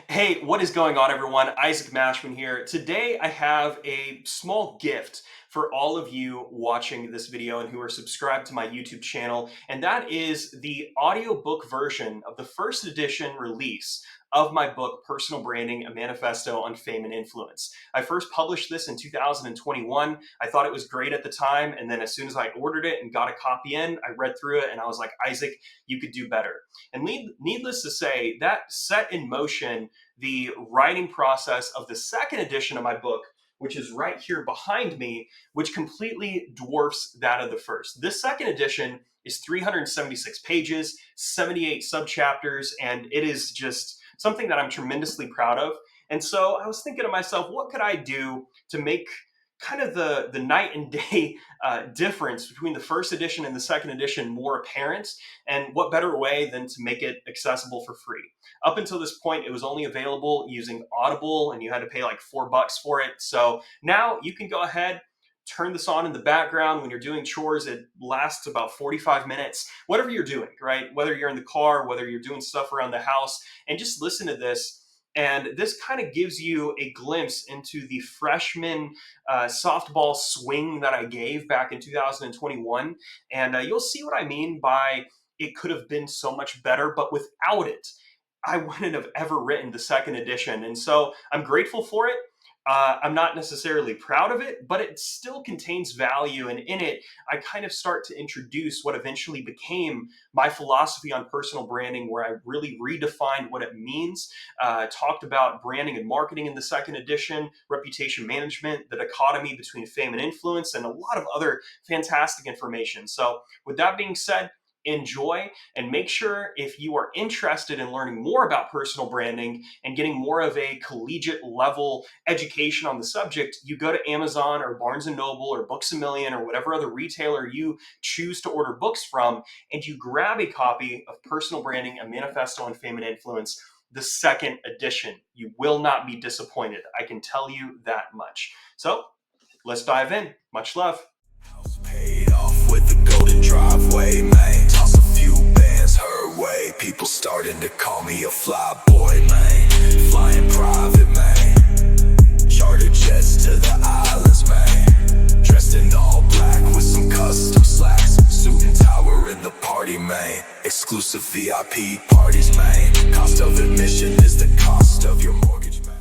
Hey, what is going on, everyone? Isaac Mashman here. Today, I have a small gift for all of you watching this video and who are subscribed to my YouTube channel, and that is the audiobook version of the first edition release of my book, Personal Branding, A Manifesto on Fame and Influence. I first published this in 2021. I thought it was great at the time, and then as soon as I ordered it and got a copy in, I read through it and I was like, Isaac, you could do better. And needless to say, that set in motion the writing process of the second edition of my book, which is right here behind me, which completely dwarfs that of the first. This second edition is 376 pages, 78 subchapters, and it is just something that I'm tremendously proud of. And so I was thinking to myself, what could I do to make kind of the night and day difference between the first edition and the second edition more apparent? And what better way than to make it accessible for free? Up until this point, it was only available using Audible, and you had to pay like $4 for it. So now you can go ahead, turn this on in the background when you're doing chores. It lasts about 45 minutes, whatever you're doing, right? Whether you're in the car, whether you're doing stuff around the house, and just listen to this. And this kind of gives you a glimpse into the freshman softball swing that I gave back in 2021. And you'll see what I mean by it could have been so much better, but without it, I wouldn't have ever written the second edition. And so I'm grateful for it. I'm not necessarily proud of it, but it still contains value. And in it, I kind of start to introduce what eventually became my philosophy on personal branding, where I really redefined what it means. Talked about branding and marketing in the second edition, reputation management, the dichotomy between fame and influence, and a lot of other fantastic information. So, with that being said, enjoy, and make sure, if you are interested in learning more about personal branding and getting more of a collegiate level education on the subject, you go to Amazon or Barnes and Noble or Books a Million or whatever other retailer you choose to order books from, and you grab a copy of Personal Branding, A Manifesto on Fame and Influence, the second edition. You will not be disappointed. I can tell you that much. So let's dive in. Much love. House paid off with the golden driveway, man. Toss a few bands her way. People starting to call me a fly boy, man. Flying private, man. Charter jets to the islands, man. Dressed in all black with some custom slacks. Suit and tower in the party, man. Exclusive VIP parties, man. Cost of admission is the cost of your mortgage, man.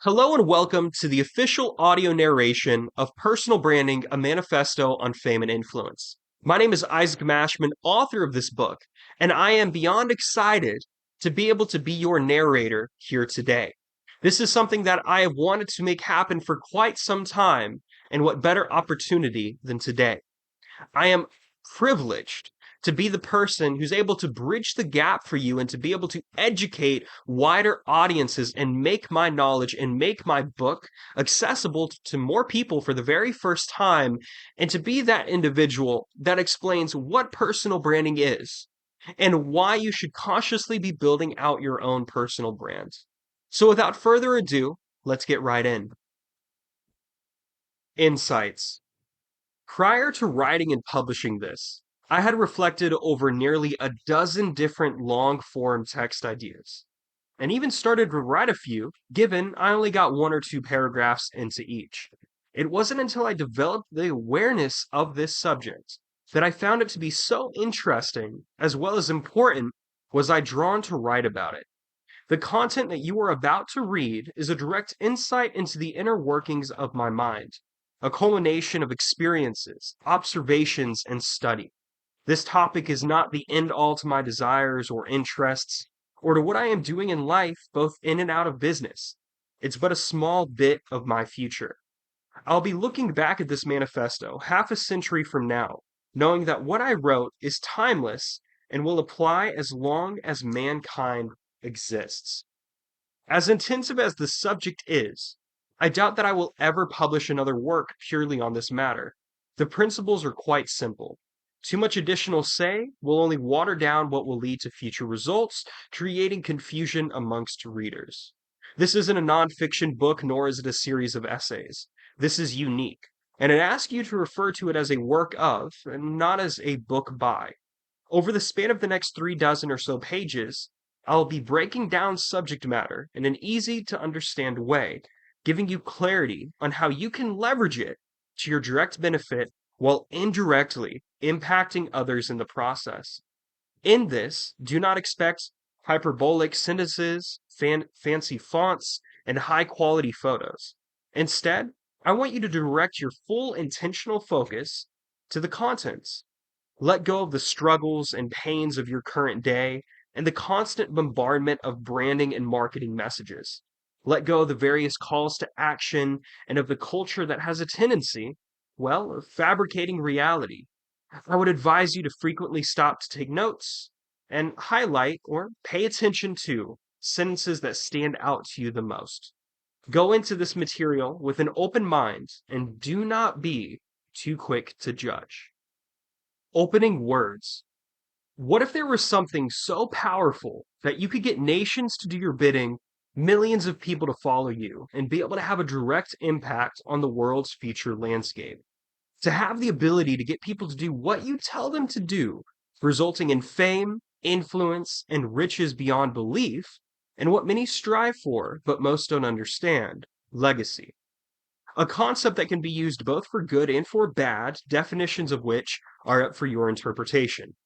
Hello and welcome to the official audio narration of Personal Branding, A Manifesto on Fame and Influence. My name is Isaac Mashman, author of this book, and I am beyond excited to be able to be your narrator here today. This is something that I have wanted to make happen for quite some time, and what better opportunity than today? I am privileged to be the person who's able to bridge the gap for you and to be able to educate wider audiences and make my knowledge and make my book accessible to more people for the very first time, and to be that individual that explains what personal branding is and why you should cautiously be building out your own personal brand. So without further ado, let's get right in. Insights. Prior to writing and publishing this, I had reflected over nearly a dozen different long-form text ideas, and even started to write a few, given I only got one or two paragraphs into each. It wasn't until I developed the awareness of this subject that I found it to be so interesting, as well as important, was I drawn to write about it. The content that you are about to read is a direct insight into the inner workings of my mind, a culmination of experiences, observations, and study. This topic is not the end all to my desires or interests, or to what I am doing in life, both in and out of business. It's but a small bit of my future. I'll be looking back at this manifesto half a century from now, knowing that what I wrote is timeless and will apply as long as mankind exists. As intensive as the subject is, I doubt that I will ever publish another work purely on this matter. The principles are quite simple. Too much additional say will only water down what will lead to future results, creating confusion amongst readers. This isn't a nonfiction book, nor is it a series of essays. This is unique, and it asks you to refer to it as a work of, and not as a book by. Over the span of the next 36 or so pages, I'll be breaking down subject matter in an easy to understand way, giving you clarity on how you can leverage it to your direct benefit while indirectly impacting others in the process. In this, do not expect hyperbolic sentences, fancy fonts, and high quality photos. Instead, I want you to direct your full intentional focus to the contents. Let go of the struggles and pains of your current day and the constant bombardment of branding and marketing messages. Let go of the various calls to action and of the culture that has a tendency, well, of fabricating reality. I would advise you to frequently stop to take notes and highlight or pay attention to sentences that stand out to you the most. Go into this material with an open mind and do not be too quick to judge. Opening words. What if there was something so powerful that you could get nations to do your bidding, millions of people to follow you, and be able to have a direct impact on the world's future landscape? To have the ability to get people to do what you tell them to do, resulting in fame, influence, and riches beyond belief, and what many strive for but most don't understand, legacy. A concept that can be used both for good and for bad, definitions of which are up for your interpretation.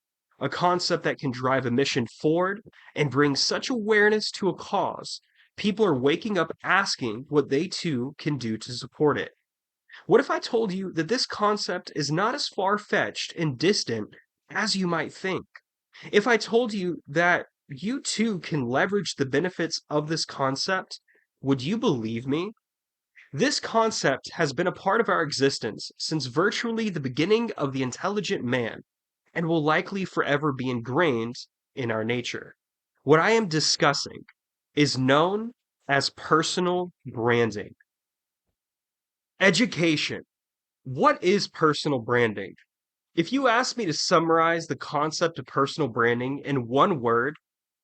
A concept that can drive a mission forward and bring such awareness to a cause, people are waking up asking what they too can do to support it. What if I told you that this concept is not as far-fetched and distant as you might think? If I told you that you too can leverage the benefits of this concept, would you believe me? This concept has been a part of our existence since virtually the beginning of the intelligent man and will likely forever be ingrained in our nature. What I am discussing is known as personal branding. Education. What is personal branding? If you ask me to summarize the concept of personal branding in one word,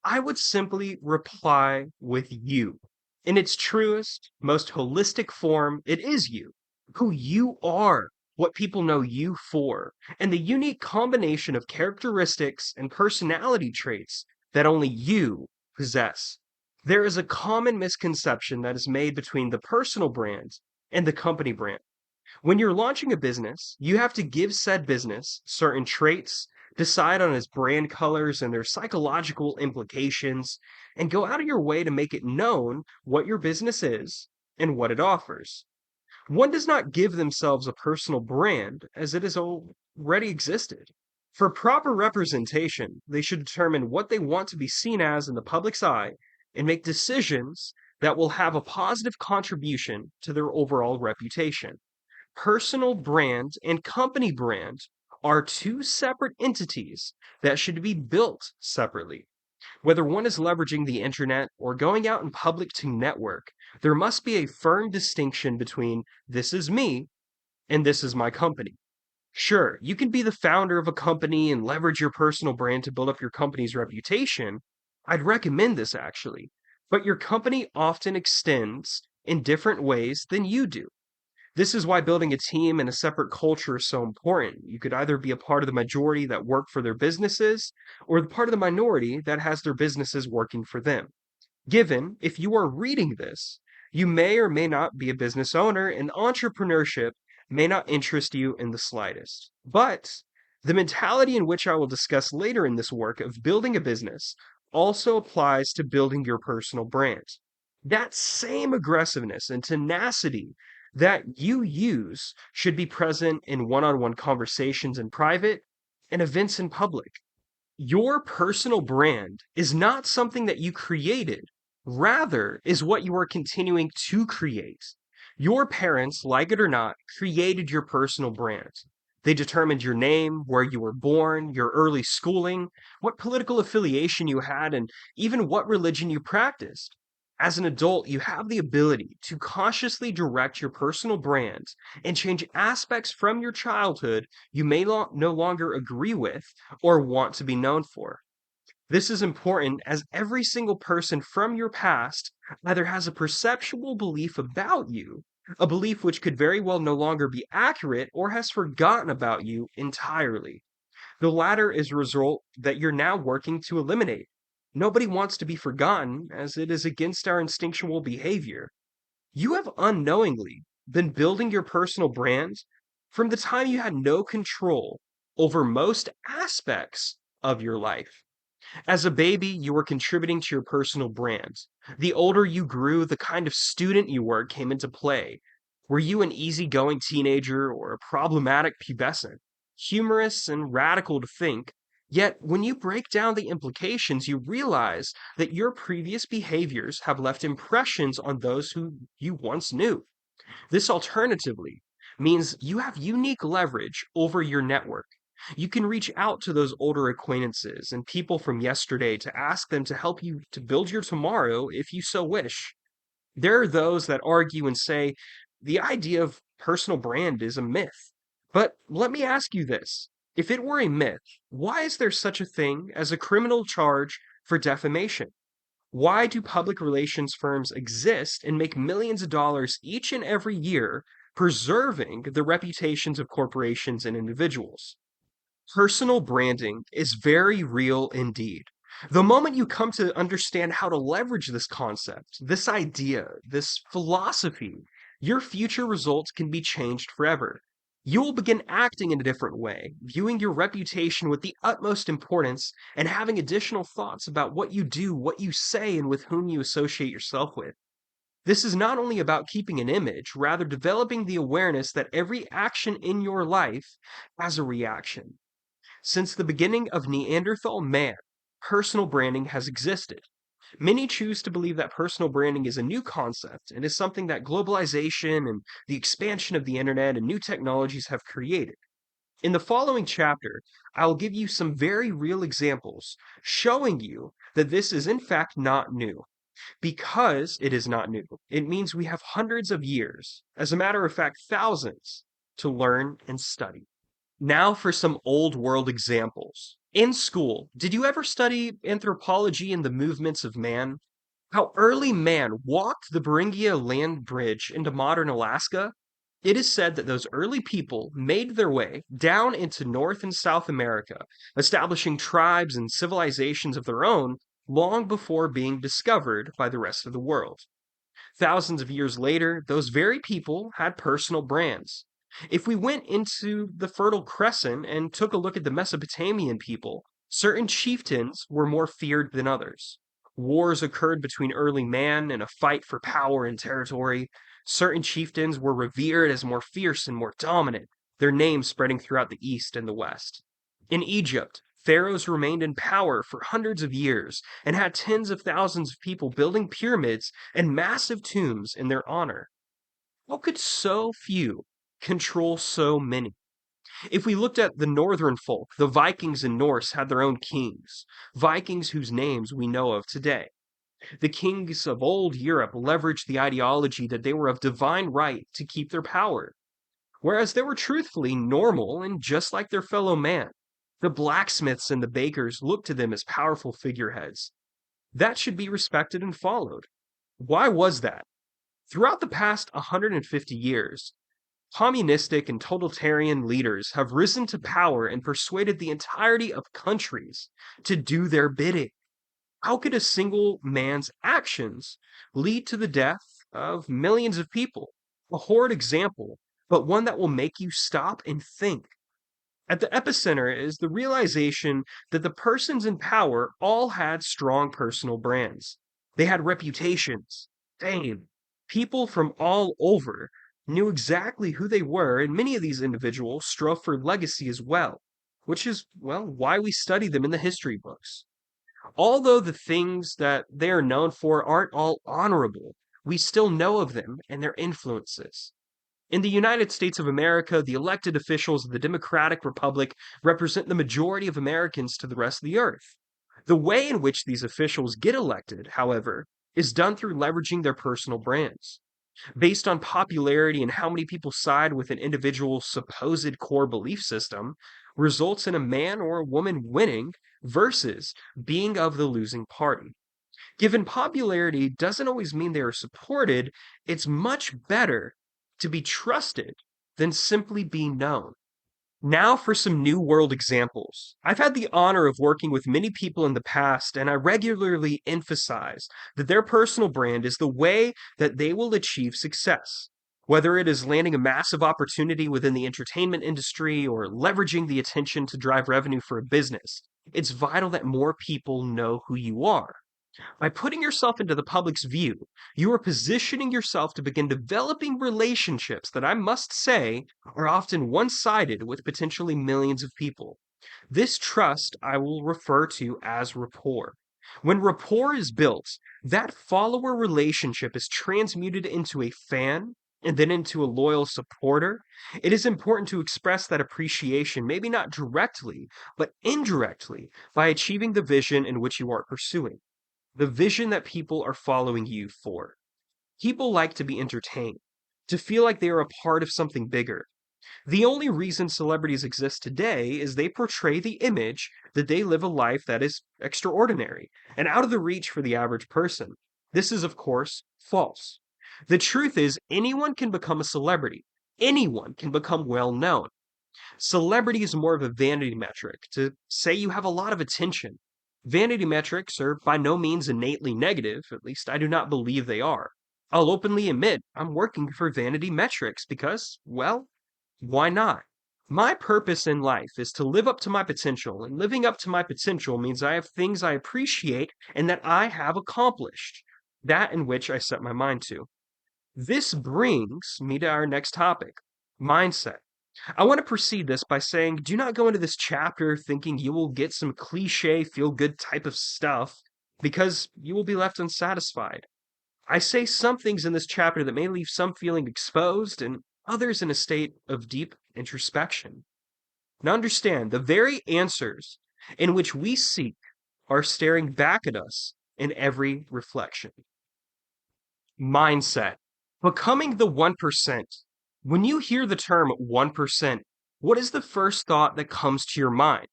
I would simply reply with you. In its truest, most holistic form, it is you, who you are, what people know you for, and the unique combination of characteristics and personality traits that only you possess. There is a common misconception that is made between the personal brand and the company brand. When you're launching a business, you have to give said business certain traits, decide on its brand colors and their psychological implications, and go out of your way to make it known what your business is and what it offers. One does not give themselves a personal brand as it has already existed. For proper representation, they should determine what they want to be seen as in the public's eye and make decisions that will have a positive contribution to their overall reputation. Personal brand and company brand are two separate entities that should be built separately. Whether one is leveraging the internet or going out in public to network, there must be a firm distinction between this is me and this is my company. Sure, you can be the founder of a company and leverage your personal brand to build up your company's reputation. I'd recommend this actually. But your company often extends in different ways than you do. This is why building a team and a separate culture is so important. You could either be a part of the majority that work for their businesses or the part of the minority that has their businesses working for them. Given, if you are reading this, you may or may not be a business owner and entrepreneurship may not interest you in the slightest. But the mentality in which I will discuss later in this work of building a business also applies to building your personal brand. That same aggressiveness and tenacity that you use should be present in one-on-one conversations in private and events in public. Your personal brand is not something that you created, rather is what you are continuing to create. Your parents, like it or not, created your personal brand. They determined your name, where you were born, your early schooling, what political affiliation you had, and even what religion you practiced. As an adult, you have the ability to consciously direct your personal brand and change aspects from your childhood you may no longer agree with or want to be known for. This is important as every single person from your past either has a perceptual belief about you, a belief which could very well no longer be accurate, or has forgotten about you entirely. The latter is a result that you're now working to eliminate. Nobody wants to be forgotten, as it is against our instinctual behavior. You have unknowingly been building your personal brand from the time you had no control over most aspects of your life. As a baby, you were contributing to your personal brand. The older you grew, the kind of student you were came into play. Were you an easygoing teenager or a problematic pubescent? Humorous and radical to think, yet when you break down the implications, you realize that your previous behaviors have left impressions on those who you once knew. This alternatively means you have unique leverage over your network. You can reach out to those older acquaintances and people from yesterday to ask them to help you to build your tomorrow if you so wish. There are those that argue and say the idea of personal brand is a myth. But let me ask you this. If it were a myth, why is there such a thing as a criminal charge for defamation? Why do public relations firms exist and make millions of dollars each and every year preserving the reputations of corporations and individuals? Personal branding is very real indeed. The moment you come to understand how to leverage this concept, this idea, this philosophy, your future results can be changed forever. You will begin acting in a different way, viewing your reputation with the utmost importance, and having additional thoughts about what you do, what you say, and with whom you associate yourself with. This is not only about keeping an image, rather developing the awareness that every action in your life has a reaction. Since the beginning of Neanderthal man, personal branding has existed. Many choose to believe that personal branding is a new concept and is something that globalization and the expansion of the internet and new technologies have created. In the following chapter, I'll give you some very real examples showing you that this is in fact not new. Because it is not new, it means we have hundreds of years, as a matter of fact, thousands, to learn and study. Now for some old world examples. In school, did you ever study anthropology and the movements of man? How early man walked the Beringia land bridge into modern Alaska? It is said that those early people made their way down into North and South America, establishing tribes and civilizations of their own long before being discovered by the rest of the world. Thousands of years later, those very people had personal brands. If we went into the Fertile Crescent and took a look at the Mesopotamian people, certain chieftains were more feared than others. Wars occurred between early man in a fight for power and territory. Certain chieftains were revered as more fierce and more dominant, their names spreading throughout the east and the west. In Egypt, pharaohs remained in power for hundreds of years and had tens of thousands of people building pyramids and massive tombs in their honor. How could so few control so many? If we looked at the northern folk, the Vikings and Norse had their own kings, Vikings whose names we know of today. The kings of old Europe leveraged the ideology that they were of divine right to keep their power, whereas they were truthfully normal and just like their fellow man. The blacksmiths and the bakers looked to them as powerful figureheads. That should be respected and followed. Why was that? Throughout the past 150 years, communistic and totalitarian leaders have risen to power and persuaded the entirety of countries to do their bidding. How could a single man's actions lead to the death of millions of people? A horrid example, but one that will make you stop and think. At the epicenter is the realization that the persons in power all had strong personal brands. They had reputations, fame. People from all over knew exactly who they were, and many of these individuals strove for legacy as well, which is, well, why we study them in the history books. Although the things that they are known for aren't all honorable, we still know of them and their influences. In the United States of America, the elected officials of the Democratic Republic represent the majority of Americans to the rest of the earth. The way in which these officials get elected, however, is done through leveraging their personal brands. Based on popularity and how many people side with an individual's supposed core belief system, results in a man or a woman winning versus being of the losing party. Given popularity doesn't always mean they are supported, it's much better to be trusted than simply be known. Now for some new world examples. I've had the honor of working with many people in the past, and I regularly emphasize that their personal brand is the way that they will achieve success. Whether it is landing a massive opportunity within the entertainment industry or leveraging the attention to drive revenue for a business, it's vital that more people know who you are. By putting yourself into the public's view, you are positioning yourself to begin developing relationships that I must say are often one sided with potentially millions of people. This trust I will refer to as rapport. When rapport is built, that follower relationship is transmuted into a fan and then into a loyal supporter. It is important to express that appreciation, maybe not directly, but indirectly, by achieving the vision in which you are pursuing, the vision that people are following you for. People like to be entertained, to feel like they are a part of something bigger. The only reason celebrities exist today is they portray the image that they live a life that is extraordinary and out of the reach for the average person. This is, of course, false. The truth is, anyone can become a celebrity. Anyone can become well known. Celebrity is more of a vanity metric to say you have a lot of attention. Vanity metrics are by no means innately negative, at least I do not believe they are. I'll openly admit I'm working for vanity metrics because, well, why not? My purpose in life is to live up to my potential, and living up to my potential means I have things I appreciate and that I have accomplished, that in which I set my mind to. This brings me to our next topic, mindset. I want to precede this by saying do not go into this chapter thinking you will get some cliche, feel good type of stuff, because you will be left unsatisfied. I say some things in this chapter that may leave some feeling exposed and others in a state of deep introspection. Now, understand the very answers in which we seek are staring back at us in every reflection. Mindset. Becoming the 1%. When you hear the term 1%, what is the first thought that comes to your mind?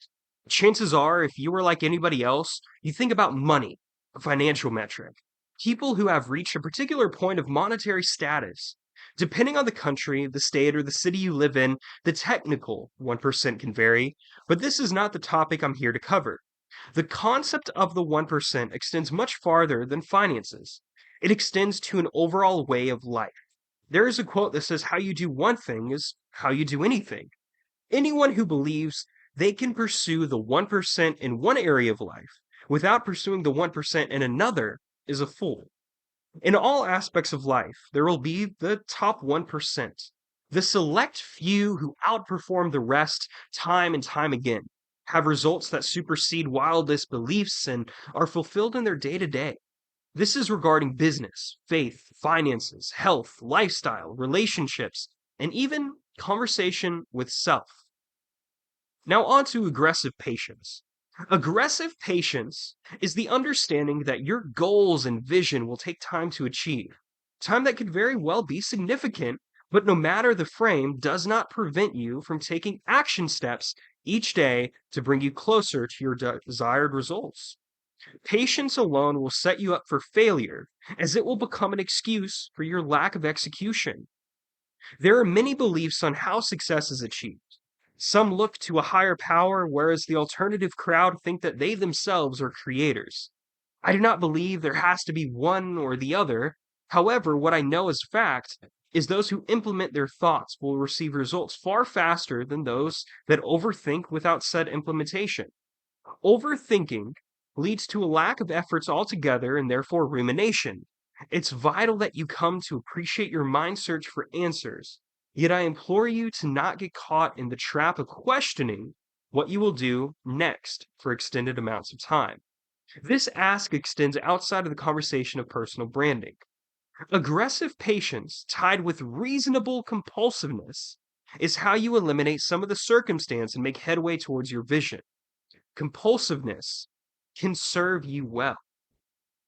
Chances are, if you were like anybody else, you think about money, a financial metric. People who have reached a particular point of monetary status. Depending on the country, the state, or the city you live in, the technical 1% can vary, but this is not the topic I'm here to cover. The concept of the 1% extends much farther than finances. It extends to an overall way of life. There is a quote that says, how you do one thing is how you do anything. Anyone who believes they can pursue the 1% in one area of life without pursuing the 1% in another is a fool. In all aspects of life, there will be the top 1%, the select few who outperform the rest time and time again, have results that supersede wildest beliefs, and are fulfilled in their day to day. This is regarding business, faith, finances, health, lifestyle, relationships, and even conversation with self. Now, on to aggressive patience. Aggressive patience is the understanding that your goals and vision will take time to achieve. Time that could very well be significant, but no matter the frame, does not prevent you from taking action steps each day to bring you closer to your desired results. Patience alone will set you up for failure, as it will become an excuse for your lack of execution. There are many beliefs on how success is achieved. Some look to a higher power, whereas the alternative crowd think that they themselves are creators. I do not believe there has to be one or the other. However, what I know as fact is those who implement their thoughts will receive results far faster than those that overthink without said implementation. Overthinking leads to a lack of efforts altogether and therefore rumination. It's vital that you come to appreciate your mind search for answers. Yet I implore you to not get caught in the trap of questioning what you will do next for extended amounts of time. This ask extends outside of the conversation of personal branding. Aggressive patience, tied with reasonable compulsiveness, is how you eliminate some of the circumstance and make headway towards your vision. Compulsiveness can serve you well.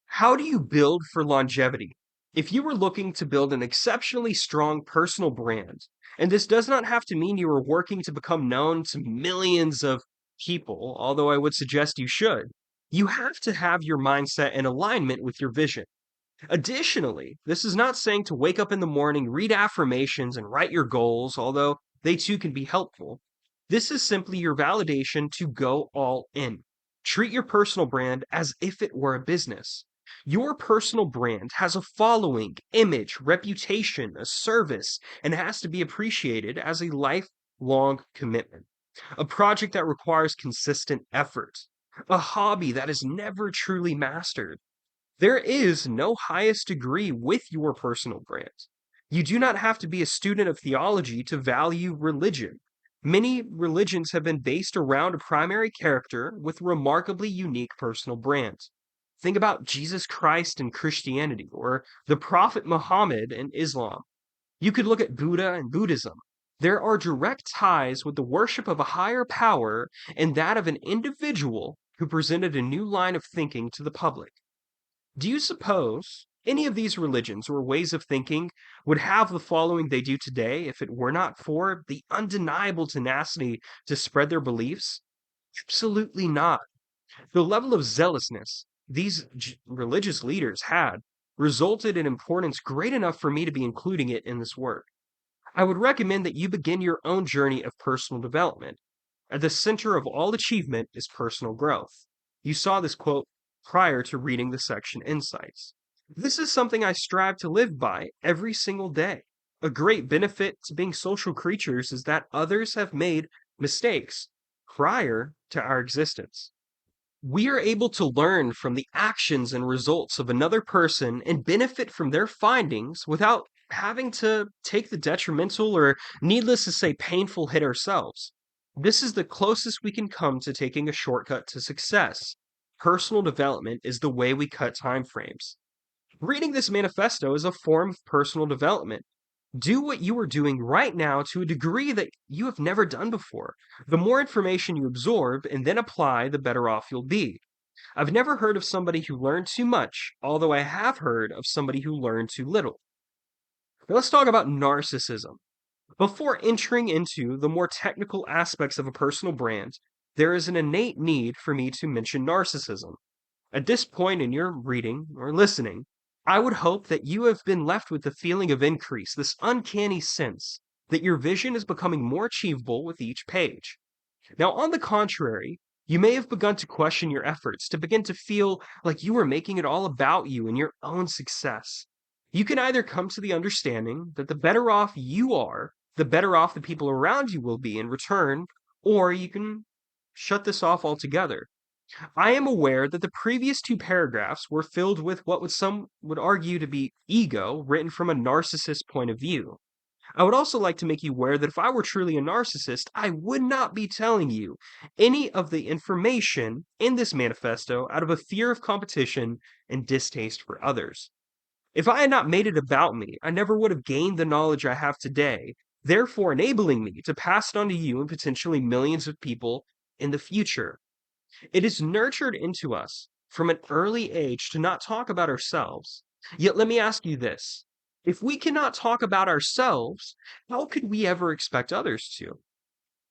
How do you build for longevity? If you were looking to build an exceptionally strong personal brand, and this does not have to mean you are working to become known to millions of people, although I would suggest you should, you have to have your mindset in alignment with your vision. Additionally, this is not saying to wake up in the morning, read affirmations, and write your goals, although they too can be helpful. This is simply your validation to go all in. Treat your personal brand as if it were a business. Your personal brand has a following, image, reputation, a service, and has to be appreciated as a lifelong commitment. A project that requires consistent effort. A hobby that is never truly mastered. There is no highest degree with your personal brand. You do not have to be a student of theology to value religion. Many religions have been based around a primary character with remarkably unique personal brands. Think about Jesus Christ in Christianity or the Prophet Muhammad in Islam. You could look at Buddha and Buddhism. There are direct ties with the worship of a higher power and that of an individual who presented a new line of thinking to the public. Do you suppose any of these religions or ways of thinking would have the following they do today if it were not for the undeniable tenacity to spread their beliefs? Absolutely not. The level of zealousness these religious leaders had resulted in importance great enough for me to be including it in this work. I would recommend that you begin your own journey of personal development. At the center of all achievement is personal growth. You saw this quote prior to reading the section Insights. This is something I strive to live by every single day. A great benefit to being social creatures is that others have made mistakes prior to our existence. We are able to learn from the actions and results of another person and benefit from their findings without having to take the detrimental or, needless to say, painful hit ourselves. This is the closest we can come to taking a shortcut to success. Personal development is the way we cut time frames. Reading this manifesto is a form of personal development. Do what you are doing right now to a degree that you have never done before. The more information you absorb and then apply, the better off you'll be. I've never heard of somebody who learned too much, although I have heard of somebody who learned too little. Now let's talk about narcissism. Before entering into the more technical aspects of a personal brand, there is an innate need for me to mention narcissism. At this point in your reading or listening, I would hope that you have been left with the feeling of increase, this uncanny sense that your vision is becoming more achievable with each page. Now, on the contrary, you may have begun to question your efforts, to begin to feel like you are making it all about you and your own success. You can either come to the understanding that the better off you are, the better off the people around you will be in return, or you can shut this off altogether. I am aware that the previous two paragraphs were filled with what some would argue to be ego written from a narcissist point of view. I would also like to make you aware that if I were truly a narcissist, I would not be telling you any of the information in this manifesto out of a fear of competition and distaste for others. If I had not made it about me, I never would have gained the knowledge I have today, therefore enabling me to pass it on to you and potentially millions of people in the future. It is nurtured into us from an early age to not talk about ourselves. Yet let me ask you this. If we cannot talk about ourselves, how could we ever expect others to?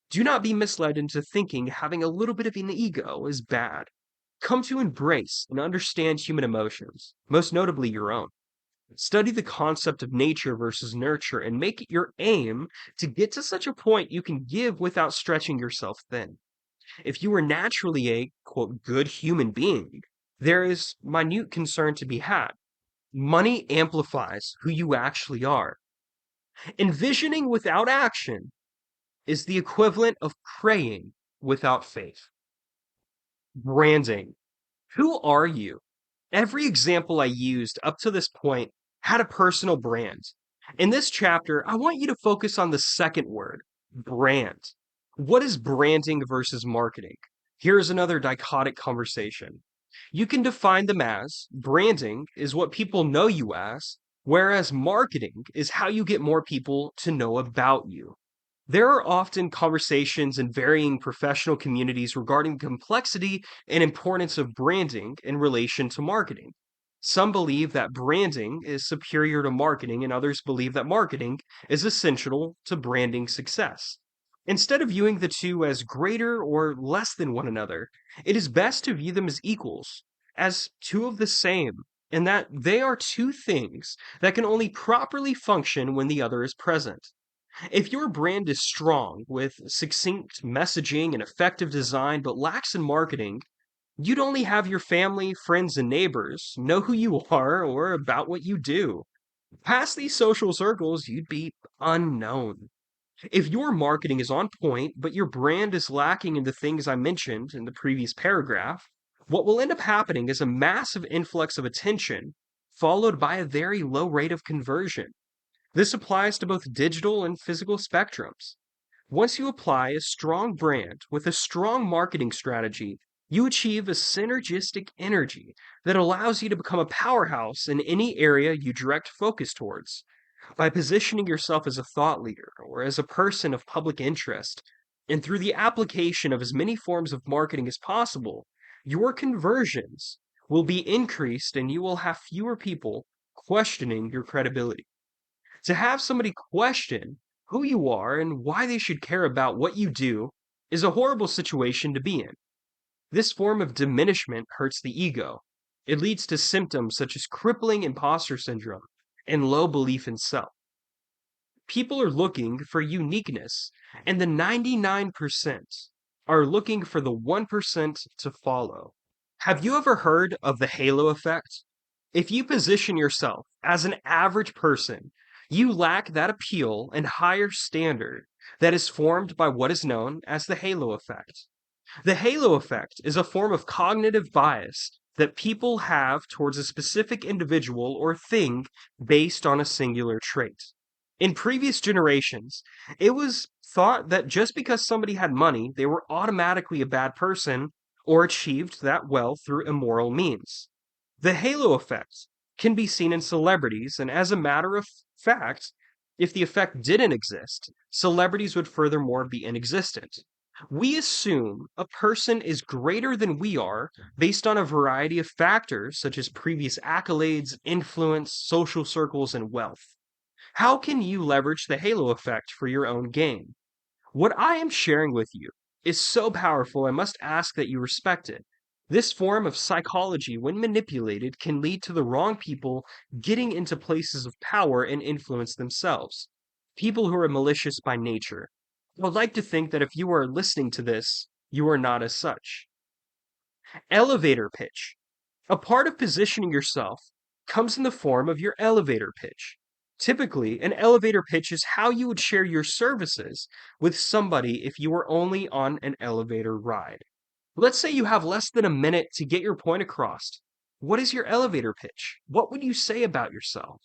Do not be misled into thinking having a little bit of an ego is bad. Come to embrace and understand human emotions, most notably your own. Study the concept of nature versus nurture and make it your aim to get to such a point you can give without stretching yourself thin. If you are naturally a, quote, good human being, there is minute concern to be had. Money amplifies who you actually are. Envisioning without action is the equivalent of praying without faith. Branding. Who are you? Every example I used up to this point had a personal brand. In this chapter, I want you to focus on the second word, brand. What is branding versus marketing? Here's another dichotic conversation. You can define them as branding is what people know you as, whereas marketing is how you get more people to know about you. There are often conversations in varying professional communities regarding the complexity and importance of branding in relation to marketing. Some believe that branding is superior to marketing, and others believe that marketing is essential to branding success. Instead of viewing the two as greater or less than one another, it is best to view them as equals, as two of the same, and that they are two things that can only properly function when the other is present. If your brand is strong, with succinct messaging and effective design, but lacks in marketing, you'd only have your family, friends, and neighbors know who you are or about what you do. Past these social circles, you'd be unknown. If your marketing is on point, but your brand is lacking in the things I mentioned in the previous paragraph, what will end up happening is a massive influx of attention, followed by a very low rate of conversion. This applies to both digital and physical spectrums. Once you apply a strong brand with a strong marketing strategy, you achieve a synergistic energy that allows you to become a powerhouse in any area you direct focus towards. By positioning yourself as a thought leader or as a person of public interest, and through the application of as many forms of marketing as possible, your conversions will be increased and you will have fewer people questioning your credibility. To have somebody question who you are and why they should care about what you do is a horrible situation to be in. This form of diminishment hurts the ego. It leads to symptoms such as crippling imposter syndrome and low belief in self. People are looking for uniqueness, and the 99% are looking for the 1% to follow. Have you ever heard of the halo effect? If you position yourself as an average person, you lack that appeal and higher standard that is formed by what is known as the halo effect. The halo effect is a form of cognitive bias that people have towards a specific individual or thing based on a singular trait. In previous generations, it was thought that just because somebody had money, they were automatically a bad person or achieved that wealth through immoral means. The halo effect can be seen in celebrities, and as a matter of fact, if the effect didn't exist, celebrities would furthermore be inexistent. We assume a person is greater than we are based on a variety of factors such as previous accolades, influence, social circles, and wealth. How can you leverage the halo effect for your own gain? What I am sharing with you is so powerful, I must ask that you respect it. This form of psychology, when manipulated, can lead to the wrong people getting into places of power and influence themselves. People who are malicious by nature. I would like to think that if you are listening to this, you are not as such. Elevator pitch. A part of positioning yourself comes in the form of your elevator pitch. Typically, an elevator pitch is how you would share your services with somebody if you were only on an elevator ride. Let's say you have less than a minute to get your point across. What is your elevator pitch? What would you say about yourself?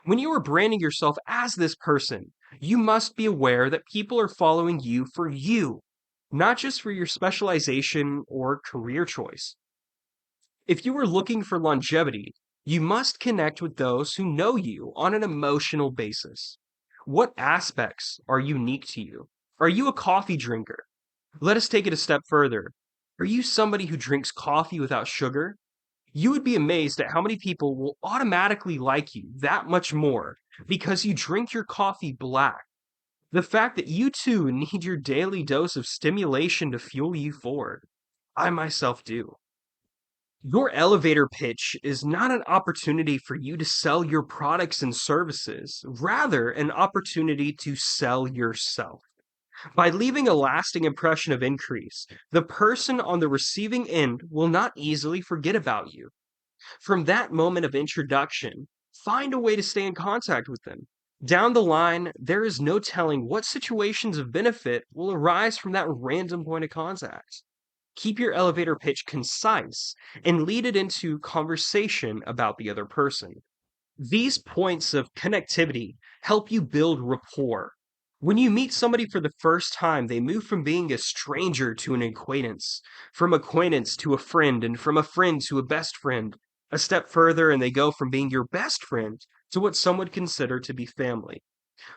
When you are branding yourself as this person, you must be aware that people are following you, not just for your specialization or career choice. If you are looking for longevity, you must connect with those who know you on an emotional basis. What aspects are unique to you? Are you a coffee drinker? Let us take it a step further. Are you somebody who drinks coffee without sugar? You would be amazed at how many people will automatically like you that much more because you drink your coffee black. The fact that you too need your daily dose of stimulation to fuel you forward. I myself do. Your elevator pitch is not an opportunity for you to sell your products and services, rather, an opportunity to sell yourself. By leaving a lasting impression of increase, the person on the receiving end will not easily forget about you. From that moment of introduction, find a way to stay in contact with them. Down the line, there is no telling what situations of benefit will arise from that random point of contact. Keep your elevator pitch concise and lead it into conversation about the other person. These points of connectivity help you build rapport. When you meet somebody for the first time, they move from being a stranger to an acquaintance, from acquaintance to a friend, and from a friend to a best friend. A step further, and they go from being your best friend to what some would consider to be family.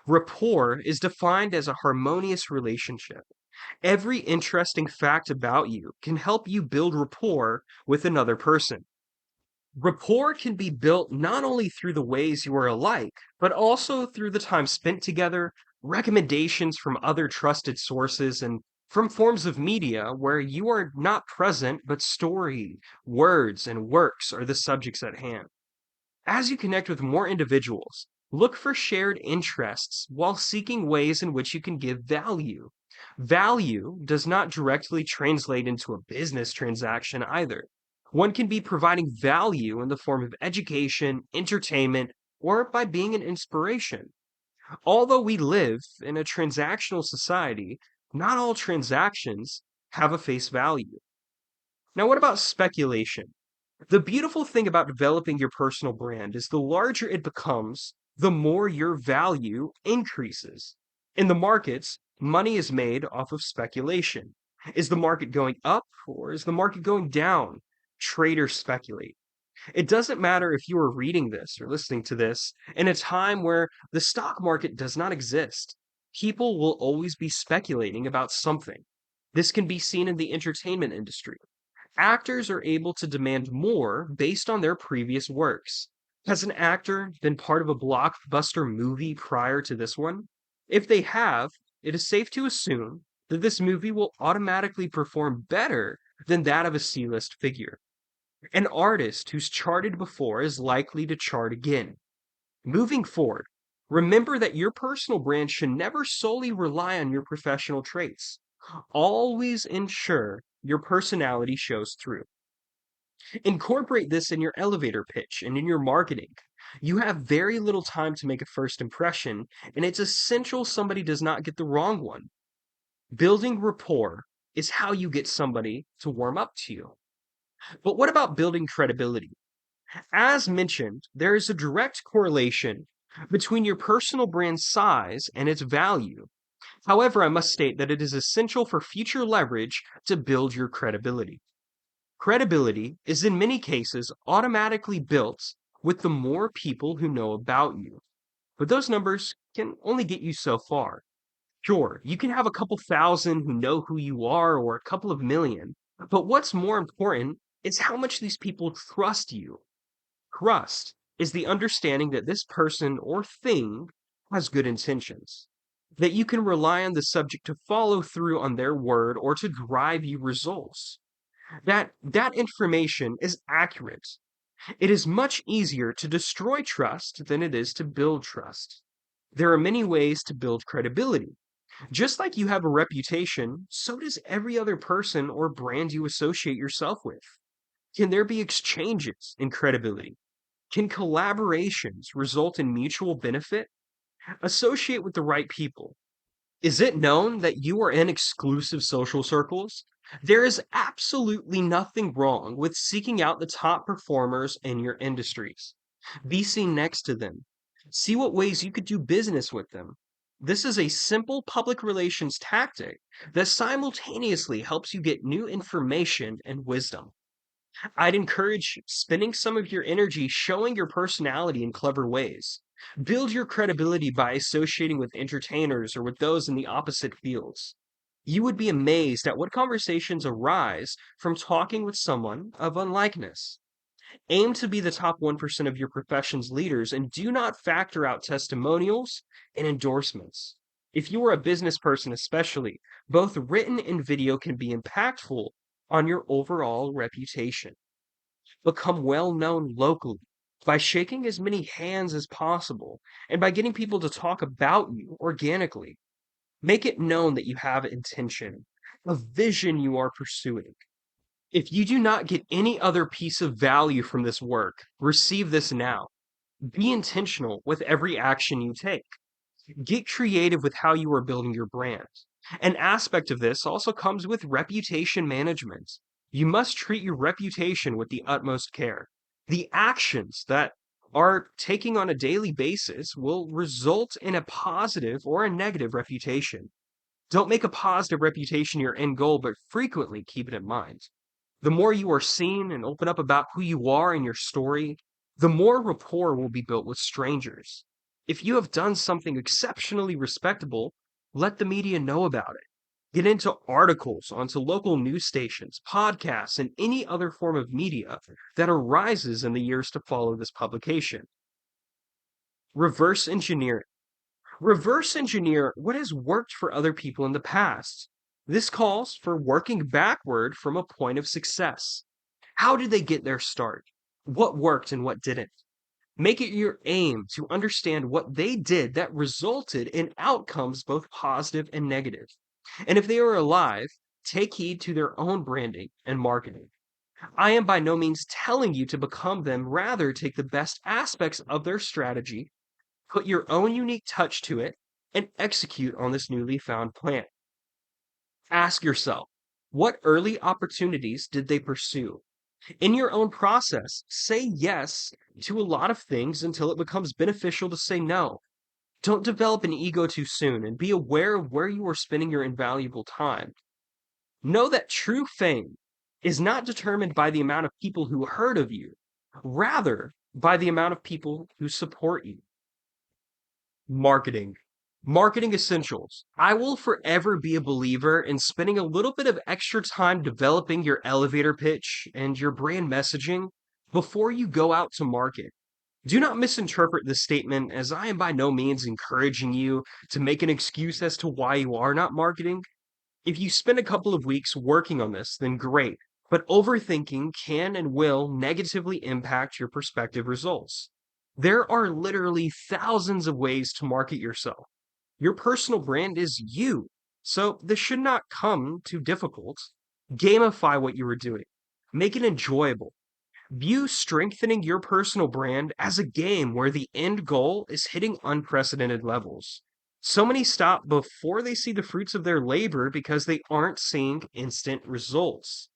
Rapport is defined as a harmonious relationship. Every interesting fact about you can help you build rapport with another person. Rapport can be built not only through the ways you are alike, but also through the time spent together, recommendations from other trusted sources, and from forms of media where you are not present, but story, words, and works are the subjects at hand. As you connect with more individuals, Look for shared interests while seeking ways in which you can give value. Value does not directly translate into a business transaction either. One can be providing value in the form of education, entertainment, or by being an inspiration. Although we live in a transactional society, not all transactions have a face value. Now, what about speculation? The beautiful thing about developing your personal brand is the larger it becomes, the more your value increases. In the markets, money is made off of speculation. Is the market going up or is the market going down? Traders speculate. It doesn't matter if you are reading this or listening to this in a time where the stock market does not exist. People will always be speculating about something. This can be seen in the entertainment industry. Actors are able to demand more based on their previous works. Has an actor been part of a blockbuster movie prior to this one? If they have, it is safe to assume that this movie will automatically perform better than that of a C-list figure. An artist who's charted before is likely to chart again. Moving forward, remember that your personal brand should never solely rely on your professional traits. Always ensure your personality shows through. Incorporate this in your elevator pitch and in your marketing. You have very little time to make a first impression, and it's essential somebody does not get the wrong one. Building rapport is how you get somebody to warm up to you. But what about building credibility? As mentioned, there is a direct correlation between your personal brand size and its value. However, I must state that it is essential for future leverage to build your credibility. Credibility is in many cases automatically built with the more people who know about you. But those numbers can only get you so far. Sure, you can have a couple thousand who know who you are or a couple of million. But what's more important is how much these people trust you. Trust is the understanding that this person or thing has good intentions, that you can rely on the subject to follow through on their word or to drive you results. That information is accurate. It is much easier to destroy trust than it is to build trust. There are many ways to build credibility. Just like you have a reputation, so does every other person or brand you associate yourself with. Can there be exchanges in credibility? Can collaborations result in mutual benefit? Associate with the right people. Is it known that you are in exclusive social circles? There is absolutely nothing wrong with seeking out the top performers in your industries. Be seen next to them. See what ways you could do business with them. This is a simple public relations tactic that simultaneously helps you get new information and wisdom. I'd encourage spending some of your energy showing your personality in clever ways. Build your credibility by associating with entertainers or with those in the opposite fields. You would be amazed at what conversations arise from talking with someone of unlikeness. Aim to be the top 1% of your profession's leaders and do not factor out testimonials and endorsements. If you are a business person, especially, both written and video can be impactful on your overall reputation. Become well known locally by shaking as many hands as possible and by getting people to talk about you organically. Make it known that you have intention, a vision you are pursuing. If you do not get any other piece of value from this work, receive this now. Be intentional with every action you take. Get creative with how you are building your brand. An aspect of this also comes with reputation management. You must treat your reputation with the utmost care. The actions that are taking on a daily basis will result in a positive or a negative reputation. Don't make a positive reputation your end goal, but frequently keep it in mind. The more you are seen and open up about who you are and your story, the more rapport will be built with strangers. If you have done something exceptionally respectable, let the media know about it. Get into articles onto local news stations, podcasts, and any other form of media that arises in the years to follow this publication. Reverse engineering. Reverse engineer what has worked for other people in the past. This calls for working backward from a point of success. How did they get their start? What worked and what didn't? Make it your aim to understand what they did that resulted in outcomes both positive and negative. And if they are alive, take heed to their own branding and marketing. I am by no means telling you to become them, rather, take the best aspects of their strategy, put your own unique touch to it, and execute on this newly found plan. Ask yourself, what early opportunities did they pursue? In your own process, say yes to a lot of things until it becomes beneficial to say no. Don't develop an ego too soon, and be aware of where you are spending your invaluable time. Know that true fame is not determined by the amount of people who heard of you, rather by the amount of people who support you. Marketing. Marketing essentials. I will forever be a believer in spending a little bit of extra time developing your elevator pitch and your brand messaging before you go out to market. Do not misinterpret this statement, as I am by no means encouraging you to make an excuse as to why you are not marketing. If you spend a couple of weeks working on this, then great. But overthinking can and will negatively impact your prospective results. There are literally thousands of ways to market yourself. Your personal brand is you, so this should not come too difficult. Gamify what you are doing. Make it enjoyable. View strengthening your personal brand as a game where the end goal is hitting unprecedented levels. So many stop before they see the fruits of their labor because they aren't seeing instant results.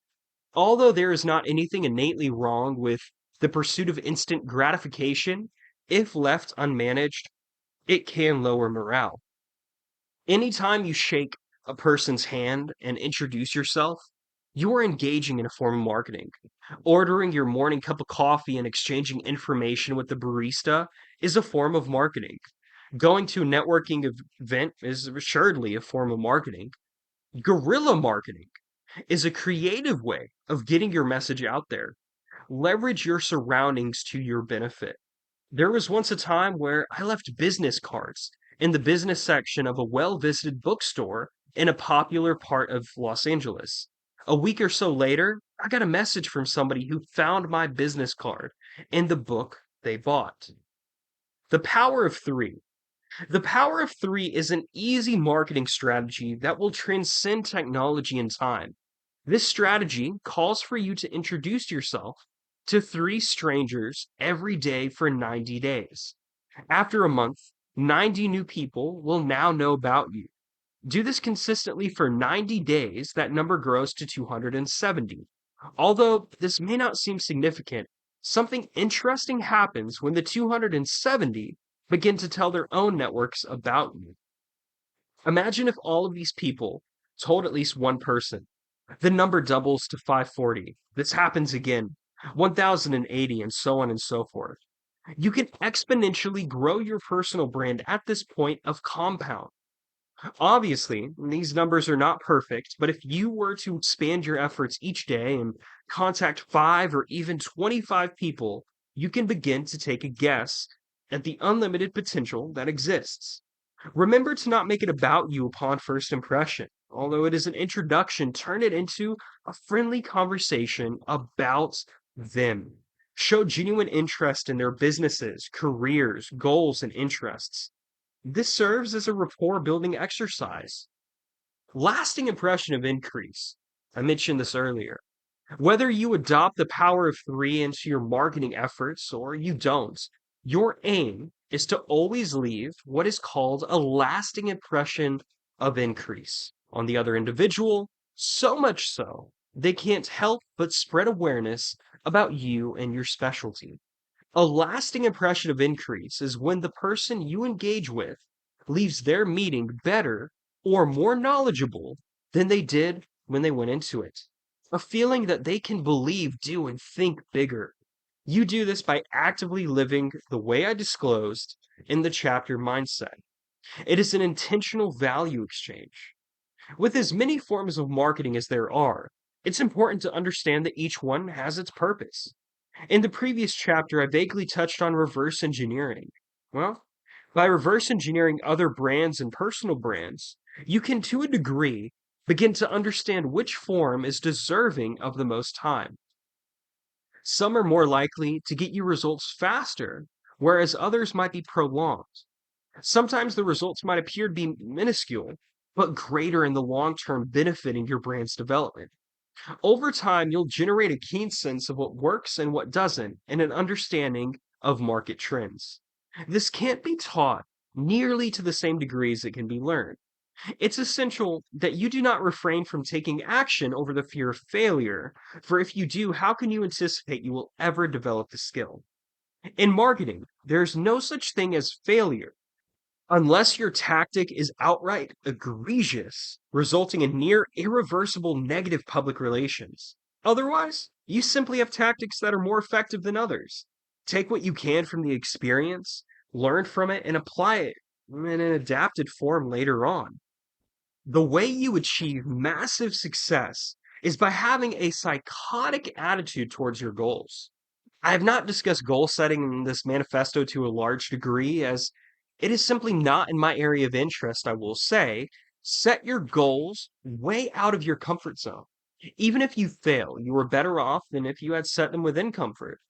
Although there is not anything innately wrong with the pursuit of instant gratification, if left unmanaged, it can lower morale. Anytime you shake a person's hand and introduce yourself, you are engaging in a form of marketing. Ordering your morning cup of coffee and exchanging information with the barista is a form of marketing. Going to a networking event is assuredly a form of marketing. Guerrilla marketing is a creative way of getting your message out there. Leverage your surroundings to your benefit. There was once a time where I left business cards in the business section of a well-visited bookstore in a popular part of Los Angeles. A week or so later, I got a message from somebody who found my business card in the book they bought. The power of three. The power of three is an easy marketing strategy that will transcend technology and time. This strategy calls for you to introduce yourself to three strangers every day for 90 days. After a month, 90 new people will now know about you. Do this consistently for 90 days, that number grows to 270. Although this may not seem significant, something interesting happens when the 270 begin to tell their own networks about you. Imagine if all of these people told at least one person. The number doubles to 540. This happens again, 1080, and so on and so forth. You can exponentially grow your personal brand at this point of compound. Obviously, these numbers are not perfect, but if you were to expand your efforts each day and contact 5 or even 25 people, you can begin to take a guess at the unlimited potential that exists. Remember to not make it about you upon first impression. Although it is an introduction, turn it into a friendly conversation about them. Show genuine interest in their businesses, careers, goals, and interests. This serves as a rapport building exercise. Lasting impression of increase. I mentioned this earlier. Whether you adopt the power of three into your marketing efforts or you don't, your aim is to always leave what is called a lasting impression of increase on the other individual, so much so they can't help but spread awareness about you and your specialty. A lasting impression of increase is when the person you engage with leaves their meeting better or more knowledgeable than they did when they went into it. A feeling that they can believe, do, and think bigger. You do this by actively living the way I disclosed in the chapter Mindset. It is an intentional value exchange. With as many forms of marketing as there are, it's important to understand that each one has its purpose. In the previous chapter, I vaguely touched on reverse engineering. Well, by reverse engineering other brands and personal brands, you can, to a degree, begin to understand which form is deserving of the most time. Some are more likely to get you results faster, whereas others might be prolonged. Sometimes the results might appear to be minuscule, but greater in the long term, benefiting your brand's development. Over time, you'll generate a keen sense of what works and what doesn't, and an understanding of market trends. This can't be taught nearly to the same degree as it can be learned. It's essential that you do not refrain from taking action over the fear of failure, for if you do, how can you anticipate you will ever develop the skill? In marketing, there's no such thing as failure unless your tactic is outright egregious, resulting in near irreversible negative public relations. Otherwise, you simply have tactics that are more effective than others. Take what you can from the experience, learn from it, and apply it in an adapted form later on. The way you achieve massive success is by having a psychotic attitude towards your goals. I have not discussed goal setting in this manifesto to a large degree, as it is simply not in my area of interest, I will say. Set your goals way out of your comfort zone. Even if you fail, you are better off than if you had set them within comfort.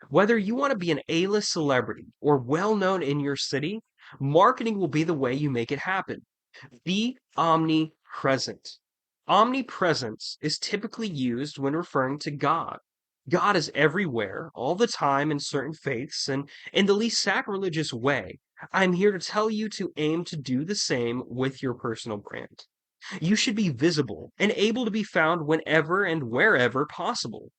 Whether you want to be an A-list celebrity or well known in your city, marketing will be the way you make it happen. Be omnipresent. Omnipresence is typically used when referring to God. God is everywhere, all the time in certain faiths, and in the least sacrilegious way. I'm here to tell you to aim to do the same with your personal brand. You should be visible and able to be found whenever and wherever possible.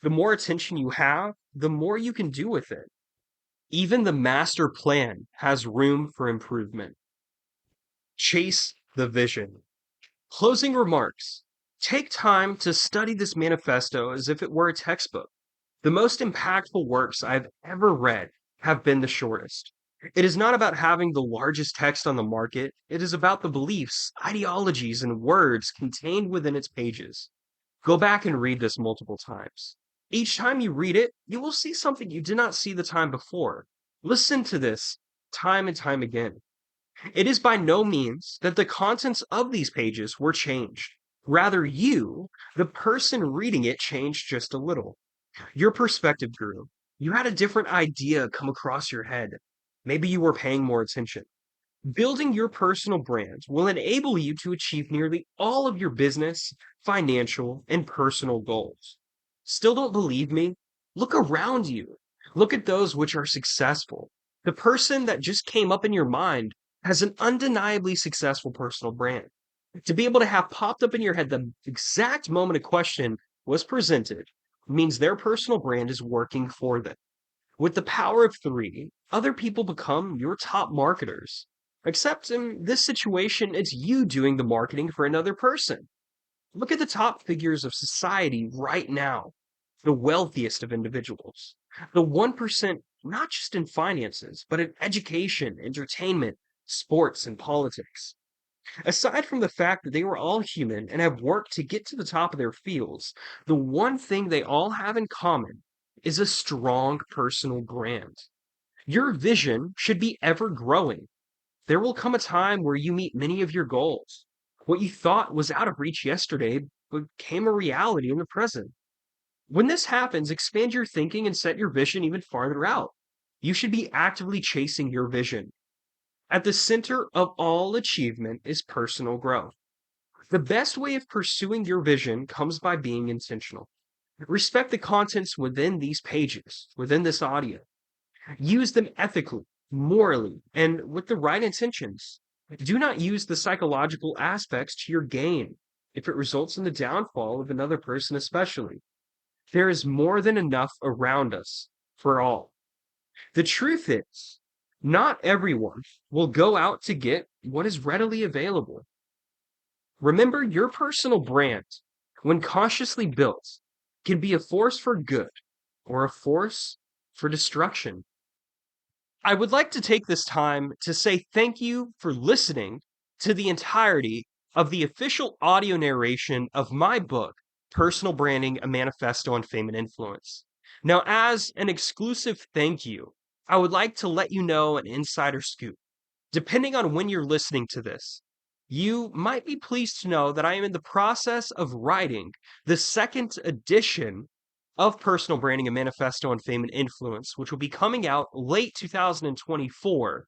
The more attention you have, the more you can do with it. Even the master plan has room for improvement. Chase the vision. Closing remarks. Take time to study this manifesto as if it were a textbook. The most impactful works I've ever read have been the shortest. It is not about having the largest text on the market, it is about the beliefs, ideologies, and words contained within its pages. Go back and read this multiple times. Each time you read it, you will see something you did not see the time before. Listen to this time and time again. It is by no means that the contents of these pages were changed. Rather, you, the person reading it, changed just a little. Your perspective grew. You had a different idea come across your head. Maybe you were paying more attention. Building your personal brand will enable you to achieve nearly all of your business, financial, and personal goals. Still don't believe me? Look around you. Look at those which are successful. The person that just came up in your mind has an undeniably successful personal brand. To be able to have popped up in your head the exact moment a question was presented means their personal brand is working for them. With the power of three, other people become your top marketers. Except in this situation, it's you doing the marketing for another person. Look at the top figures of society right now, the wealthiest of individuals, the 1%, not just in finances, but in education, entertainment, sports, and politics. Aside from the fact that they were all human and have worked to get to the top of their fields, the one thing they all have in common is a strong personal brand. Your vision should be ever growing. There will come a time where you meet many of your goals. What you thought was out of reach yesterday became a reality in the present. When this happens, expand your thinking and set your vision even farther out. You should be actively chasing your vision. At the center of all achievement is personal growth. The best way of pursuing your vision comes by being intentional. Respect the contents within these pages, within this audio. Use them ethically, morally, and with the right intentions. Do not use the psychological aspects to your gain if it results in the downfall of another person, especially. There is more than enough around us for all. The truth is, not everyone will go out to get what is readily available. Remember, your personal brand, when consciously built, can be a force for good or a force for destruction. I would like to take this time to say thank you for listening to the entirety of the official audio narration of my book, Personal Branding, a Manifesto on Fame and Influence. Now, as an exclusive thank you, I would like to let you know an insider scoop. Depending on when you're listening to this, you might be pleased to know that I am in the process of writing the second edition of Personal Branding, a Manifesto on Fame and Influence, which will be coming out late 2024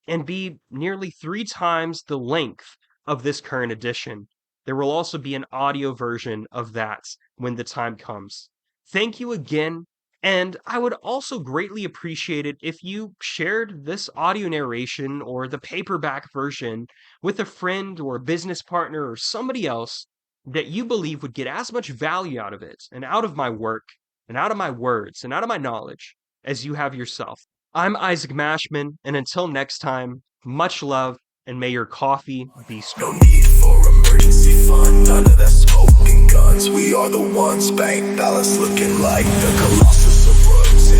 and be nearly 3 times the length of this current edition. There will also be an audio version of that when the time comes. Thank you again, and I would also greatly appreciate it if you shared this audio narration or the paperback version with a friend or a business partner or somebody else that you believe would get as much value out of it and out of my work and out of my words and out of my knowledge as you have yourself. I'm Isaac Mashman, and until next time, much love, and may your coffee be No strong. need for emergency fund, none of that smoking guns. We are the ones, bank balance looking like the Colossus of Rhodes.